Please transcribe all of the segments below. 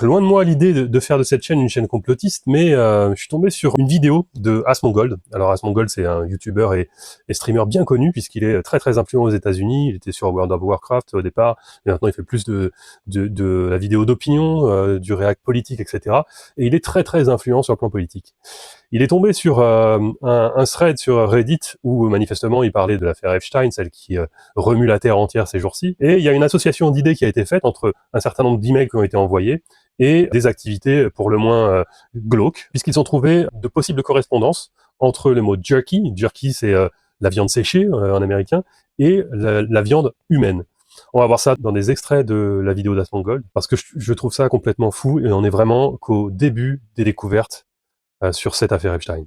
Loin de moi l'idée de faire de cette chaîne une chaîne complotiste, mais je suis tombé sur une vidéo de Asmongold. Alors Asmongold, c'est un YouTuber et streamer bien connu puisqu'il est très très influent aux États-Unis. Il était sur World of Warcraft au départ, et maintenant il fait plus de la vidéo d'opinion, du réact politique, etc. Et il est très très influent sur le plan politique. Il est tombé sur un thread sur Reddit où manifestement il parlait de l'affaire Epstein, celle qui remue la Terre entière ces jours-ci. Et il y a une association d'idées qui a été faite entre un certain nombre d'emails qui ont été envoyés et des activités pour le moins glauques, puisqu'ils ont trouvé de possibles correspondances entre le mot jerky, jerky c'est la viande séchée en américain, et la viande humaine. On va voir ça dans des extraits de la vidéo d'Asmongold, parce que je trouve ça complètement fou, et on est vraiment qu'au début des découvertes sur cette affaire Epstein.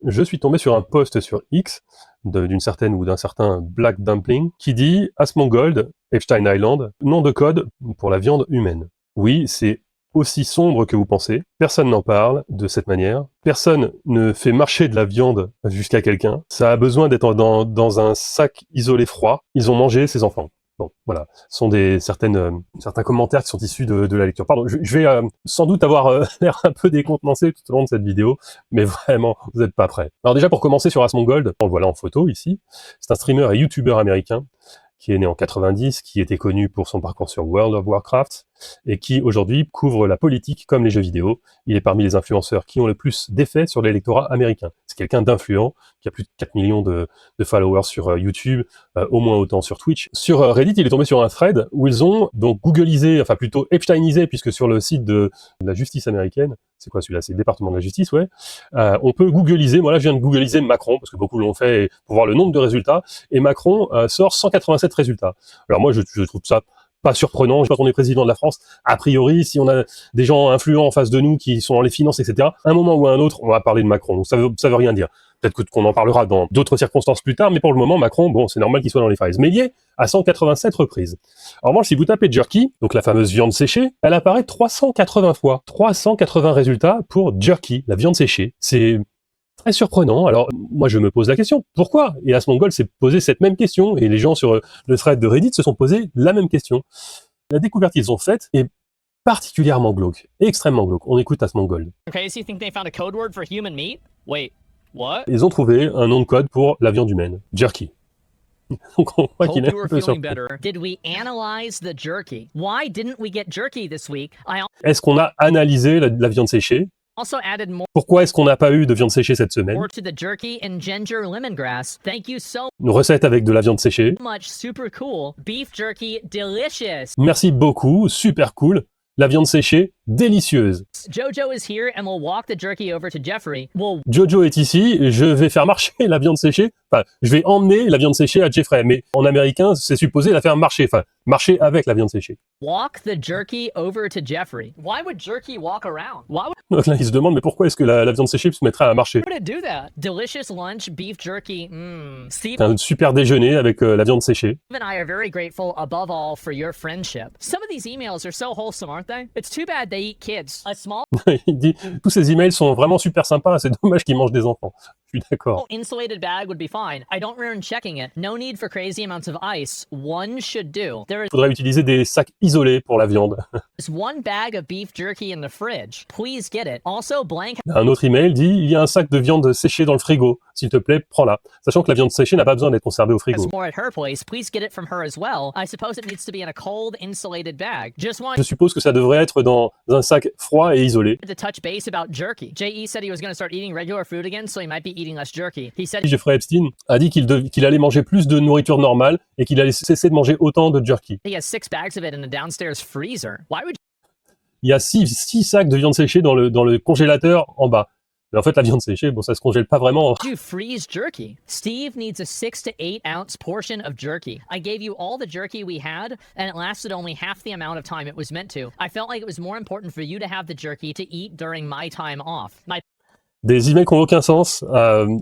Je suis tombé sur un post sur X d'une certaine ou d'un certain Black Dumpling qui dit Asmongold, Epstein Island, nom de code pour la viande humaine. Oui, c'est aussi sombre que vous pensez. Personne n'en parle de cette manière. Personne ne fait marcher de la viande jusqu'à quelqu'un. Ça a besoin d'être dans un sac isolé froid. Ils ont mangé ses enfants. Bon, voilà, ce sont certains commentaires qui sont issus de la lecture. Pardon, je vais sans doute avoir l'air un peu décontenancé tout au long de cette vidéo, mais vraiment, vous n'êtes pas prêts. Alors déjà, pour commencer sur Asmongold, on le voit là en photo ici, c'est un streamer et YouTuber américain qui est né en 90, qui était connu pour son parcours sur World of Warcraft, et qui aujourd'hui couvre la politique comme les jeux vidéo. Il est parmi les influenceurs qui ont le plus d'effet sur l'électorat américain. C'est quelqu'un d'influent, qui a plus de 4 millions de followers sur YouTube, au moins autant sur Twitch. Sur Reddit, il est tombé sur un thread où ils ont donc googlisé, enfin plutôt Epsteinisé, puisque sur le site de la justice américaine, c'est quoi celui-là? C'est le département de la justice, ouais. On peut googliser, moi là je viens de googliser Macron, parce que beaucoup l'ont fait pour voir le nombre de résultats, et Macron sort 187 résultats. Alors moi je trouve ça pas surprenant, quand on est président de la France, a priori, si on a des gens influents en face de nous qui sont dans les finances, etc., à un moment ou à un autre, on va parler de Macron. Donc ça veut rien dire. Peut-être qu'on en parlera dans d'autres circonstances plus tard, mais pour le moment, Macron, bon, c'est normal qu'il soit dans les files. Mais il y est à 187 reprises. En revanche, si vous tapez jerky, donc la fameuse viande séchée, elle apparaît 380 fois. 380 résultats pour jerky, la viande séchée. C'est très surprenant. Alors, moi, je me pose la question, pourquoi? Et Asmongold s'est posé cette même question, et les gens sur le thread de Reddit se sont posé la même question. La découverte qu'ils ont faite est particulièrement glauque, extrêmement glauque. On écoute Asmongold. Okay, so you think they found a code word for human meat? Wait, what? Ils ont trouvé un nom de code pour la viande humaine, jerky. Donc on voit qu'il Hope est you un were peu feeling surpris. better. Did we analyze the jerky? Why didn't we get jerky this week? I Est-ce qu'on a analysé la viande séchée? also added more Pourquoi est-ce qu'on n'a pas eu de viande séchée cette semaine? to the jerky and ginger lemongrass. Thank you so Une recette avec de la viande séchée. much. Super cool. Beef jerky, delicious. Merci beaucoup, super cool. La viande séchée, délicieuse. Jojo is here and we'll walk the jerky over to Jeffrey. We'll Jojo est ici, je vais faire marcher la viande séchée. Enfin, je vais emmener la viande séchée à Jeffrey. Mais en américain, c'est supposé la faire marcher. Enfin, marcher avec la viande séchée. walk the jerky over to Jeffrey. Why would jerky walk around? Why Donc là, il se demande, mais pourquoi est-ce que la viande séchée se mettrait à marcher? would it do that? Delicious lunch, beef jerky. Steve Un super déjeuner avec la viande séchée. and I are very grateful above all for your friendship. Some of these emails are so wholesome, aren't they? It's too bad they eat kids. A small Il dit, tous ces emails sont vraiment super sympas, c'est dommage qu'ils mangent des enfants. Je suis d'accord. insulated bag would be fine. I don't remember checking it. No need for crazy amounts of ice. One should do. There Il faudrait utiliser des sacs isolés pour la viande. is one bag of beef jerky in the fridge. Please get it. Also, blank Un autre email dit, il y a un sac de viande séchée dans le frigo. S'il te plaît, prends-la. Sachant que la viande séchée n'a pas besoin d'être conservée au frigo. has more at her place. Please get it from her as well. I suppose it needs to be in a cold, insulated bag. Just Je wanted suppose que ça devrait être dans un sac froid et isolé. to touch base about jerky. JE said he was going to start eating regular food again, so he might be eating less jerky. He said Jeffrey Epstein a dit qu'il allait manger plus de nourriture normale et qu'il allait cesser de manger autant de jerky. he has 6 bags of it in a downstairs freezer. Why would Il y a six sacs de viande séchée dans le congélateur en bas. Mais en fait, la viande séchée, bon, ça se congèle pas vraiment. you freeze jerky? Steve needs a 6 to 8 ounce portion of jerky. I gave you all the jerky we had, and it lasted only half the amount of time it was meant to. I felt like it was more important for you to have the jerky to eat during my time off. My des emails qui n'ont aucun sens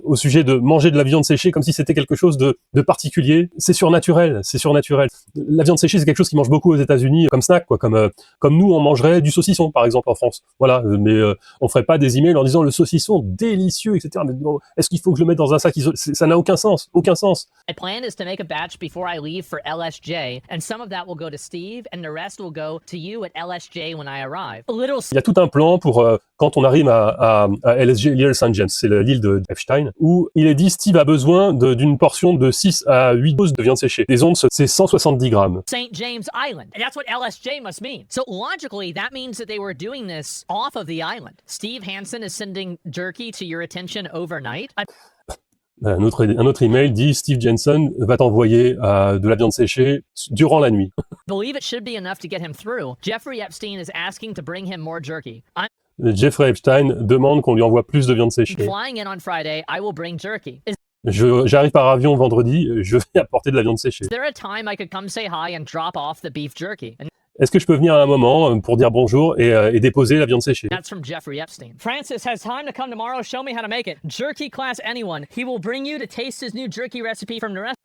au sujet de manger de la viande séchée comme si c'était quelque chose de particulier. C'est surnaturel, c'est surnaturel. La viande séchée, c'est quelque chose qui mange beaucoup aux États-Unis comme snack, quoi, comme nous on mangerait du saucisson par exemple en France. Voilà, mais on ferait pas des emails en disant le saucisson délicieux, etc. Mais bon, est-ce qu'il faut que je le mette dans un sac isolé? Ça n'a aucun sens, aucun sens. My plan is to make a batch before I leave for LSJ, and some of that will go to Steve, and the rest will go to you at LSJ when I arrive. A little Il y a tout un plan pour quand on arrive à LSJ, l'île St. James, c'est l'île de Epstein, où il est dit Steve a besoin d'une portion de 6 à 8 doses de viande séchée. Les onces, c'est 170 grammes. St. James Island. And that's what LSJ must mean. So logically, that means that they were doing this off of the island. Steve Hansen is sending jerky to your attention overnight. Un autre email dit Steve Jensen va t'envoyer de la viande séchée durant la nuit. Believe it should be enough to get him through. Jeffrey Epstein is asking to bring him more jerky. I'm Jeffrey Epstein demande qu'on lui envoie plus de viande séchée. flying in on Friday. I will bring jerky. Is J'arrive par avion vendredi, je vais apporter de la viande séchée. there a time I could come say hi and drop off the beef jerky? And Est-ce que je peux venir à un moment pour dire bonjour et déposer la viande séchée? that's from Jeffrey Epstein. Francis has time to come tomorrow. Show me how to make it. Jerky class anyone. He will bring you to taste his new jerky recipe from the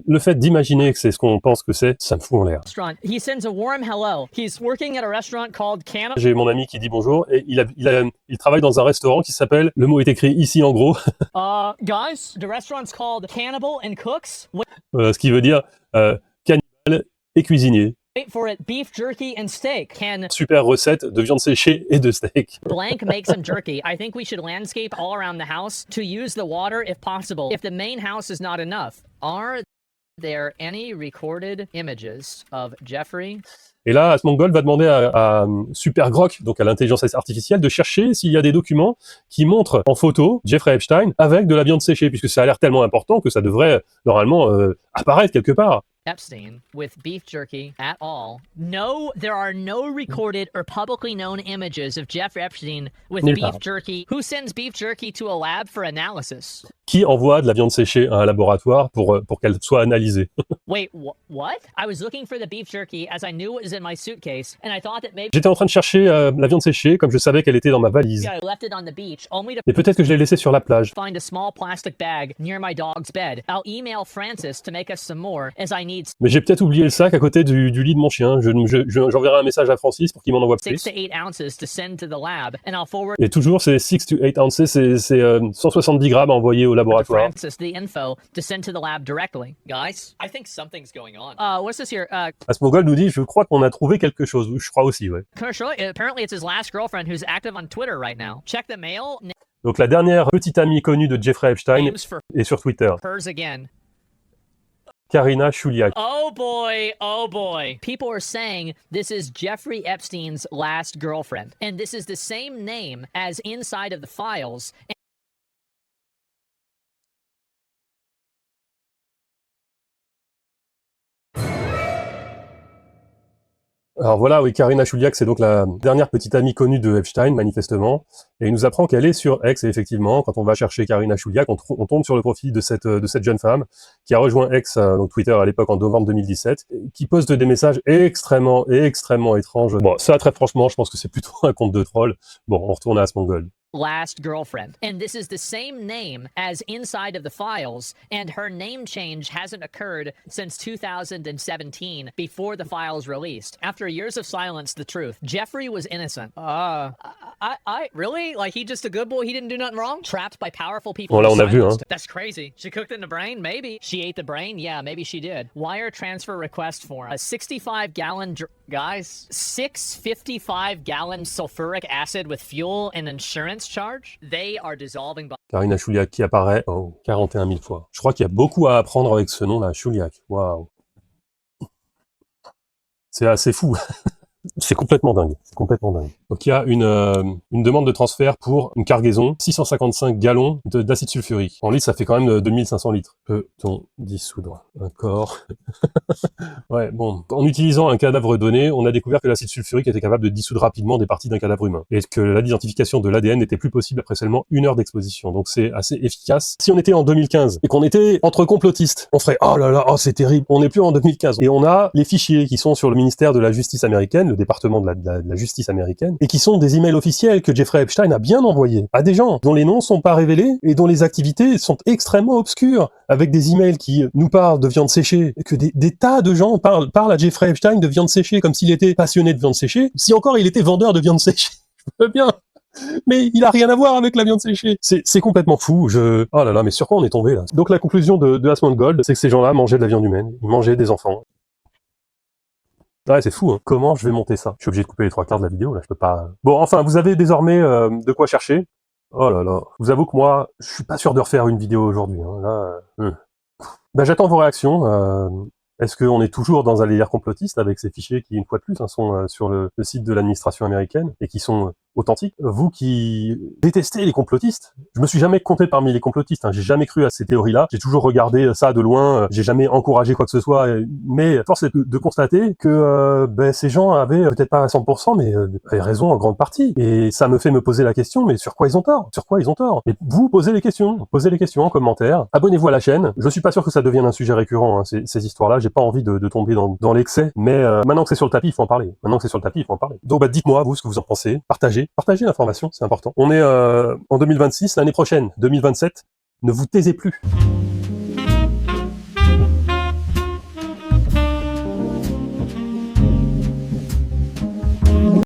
Le fait d'imaginer que c'est ce qu'on pense que c'est, ça me fout en l'air. restaurant. He sends a warm hello. He's working at a restaurant called Cannibal. J'ai mon ami qui dit bonjour et il travaille dans un restaurant qui s'appelle, le mot est écrit ici en gros, Guys, the restaurant's called Cannibal and Cooks. ce qui veut dire cannibale et cuisinier. Wait for it. Beef jerky and steak. Can Super recette de viande séchée et de steak. blank make some jerky? I think we should landscape all around the house to use the water if possible. If the main house is not enough, are there any recorded images of Jeffrey? Et là, Asmongold va demander à Supergrok, donc à l'intelligence artificielle, de chercher s'il y a des documents qui montrent en photo Jeffrey Epstein avec de la viande séchée, puisque ça a l'air tellement important que ça devrait normalement apparaître quelque part. Epstein with beef jerky at all. No, there are no recorded or publicly known images of Jeffrey Epstein with Nulle beef part. jerky. Who sends beef jerky to a lab for analysis? Qui envoie de la viande séchée à un laboratoire pour qu'elle soit analysée? Wait, what? I was looking for the beef jerky as I knew it was in my suitcase, and I thought that maybe J'étais en train de chercher la viande séchée, comme je savais qu'elle était dans ma valise. I left it on the beach, only to Mais peut-être que je l'ai laissée sur la plage. find a small plastic bag near my dog's bed. I'll email Francis to make us some more, as I need Mais j'ai peut-être oublié le sac à côté du lit de mon chien. J'enverrai un message à Francis pour qu'il m'en envoie 6 plus. to 8 ounces to send to the lab, and I'll forward Et toujours, c'est 6 to 8 ounces, c'est 170 grammes à envoyer au to laboratoire. Francis the info to send to the lab directly. Guys, I think something's going on. What's this here? Asmongold nous dit, je crois qu'on a trouvé quelque chose. Je crois aussi, ouais. Commercial. Apparently, it's his last girlfriend who's active on Twitter right now. Check the mail. Donc la dernière petite amie connue de Jeffrey Epstein Names for est sur Twitter. hers again. Karina Chuliak. Oh boy, oh boy. People are saying this is Jeffrey Epstein's last girlfriend. And this is the same name as inside of the files. Alors voilà, oui, Karina Chuliak, c'est donc la dernière petite amie connue de Epstein, manifestement. Et il nous apprend qu'elle est sur X, et effectivement, quand on va chercher Karina Chuliak, on tombe sur le profil de cette jeune femme qui a rejoint X, donc Twitter à l'époque en novembre 2017, qui poste des messages extrêmement étranges. Bon, ça, très franchement, je pense que c'est plutôt un compte de troll. Bon, on retourne à Asmongold. Last girlfriend. And this is the same name as inside of the files, and her name change hasn't occurred since 2017, before the files released. After years of silence, the truth. Jeffrey was innocent. I really? Like, he just a good boy, he didn't do nothing wrong? Trapped by powerful people. Bon, là, on a vu, hein. That's crazy. She cooked in the brain? Maybe. She ate the brain? Yeah, maybe she did. Wire transfer request form. A 65-gallon... Guys, 655-gallon sulfuric acid with fuel and insurance charge? They are dissolving by... Karina Chuliak qui apparaît 41 000 fois. Je crois qu'il y a beaucoup à apprendre avec ce nom-là, Chuliak. Waouh. C'est assez fou. C'est complètement dingue. Donc il y a une demande de transfert pour une cargaison, 655 gallons d'acide sulfurique. En litre, ça fait quand même 2500 litres. Peut-on dissoudre un corps? Ouais, bon. En utilisant un cadavre donné, on a découvert que l'acide sulfurique était capable de dissoudre rapidement des parties d'un cadavre humain. Et que l'identification de l'ADN n'était plus possible après seulement 1 heure d'exposition. Donc c'est assez efficace. Si on était en 2015 et qu'on était entre complotistes, on ferait « Oh là là, oh c'est terrible », on n'est plus en 2015. Et on a les fichiers qui sont sur le ministère de la Justice américaine, le département de la justice américaine, et qui sont des emails officiels que Jeffrey Epstein a bien envoyés à des gens dont les noms sont pas révélés et dont les activités sont extrêmement obscures, avec des emails qui nous parlent de viande séchée, et que des tas de gens parlent à Jeffrey Epstein de viande séchée comme s'il était passionné de viande séchée, si encore il était vendeur de viande séchée. Je veux bien. Mais il a rien à voir avec la viande séchée. C'est complètement fou. Oh là là, mais sur quoi on est tombé là? Donc la conclusion de Asmongold, c'est que ces gens-là mangeaient de la viande humaine, ils mangeaient des enfants. Ouais, c'est fou, hein. Comment je vais monter ça? Je suis obligé de couper les 3/4 de la vidéo, là, je peux pas... Bon, enfin, vous avez désormais de quoi chercher. Oh là là. Je vous avoue que moi, je suis pas sûr de refaire une vidéo aujourd'hui, hein. Là, Ben, j'attends vos réactions. Est-ce qu'on est toujours dans un délire complotiste avec ces fichiers qui, une fois de plus, sont sur le site de l'administration américaine et qui sont authentiques? Vous qui détestez les complotistes, je me suis jamais compté parmi les complotistes, hein. J'ai jamais cru à ces théories-là, j'ai toujours regardé ça de loin, j'ai jamais encouragé quoi que ce soit, mais force est de constater que ces gens avaient peut-être pas à 100%, mais avaient raison en grande partie. Et ça me fait me poser la question, mais sur quoi ils ont tort? Sur quoi ils ont tort? Et vous posez les questions en commentaire, abonnez-vous à la chaîne. Je suis pas sûr que ça devienne un sujet récurrent, hein, ces histoires-là, j'ai pas envie de tomber dans l'excès, mais maintenant que c'est sur le tapis, il faut en parler. Donc dites-moi, vous, ce que vous en pensez, partagez l'information, c'est important. On est en 2026, l'année prochaine, 2027, ne vous taisez plus.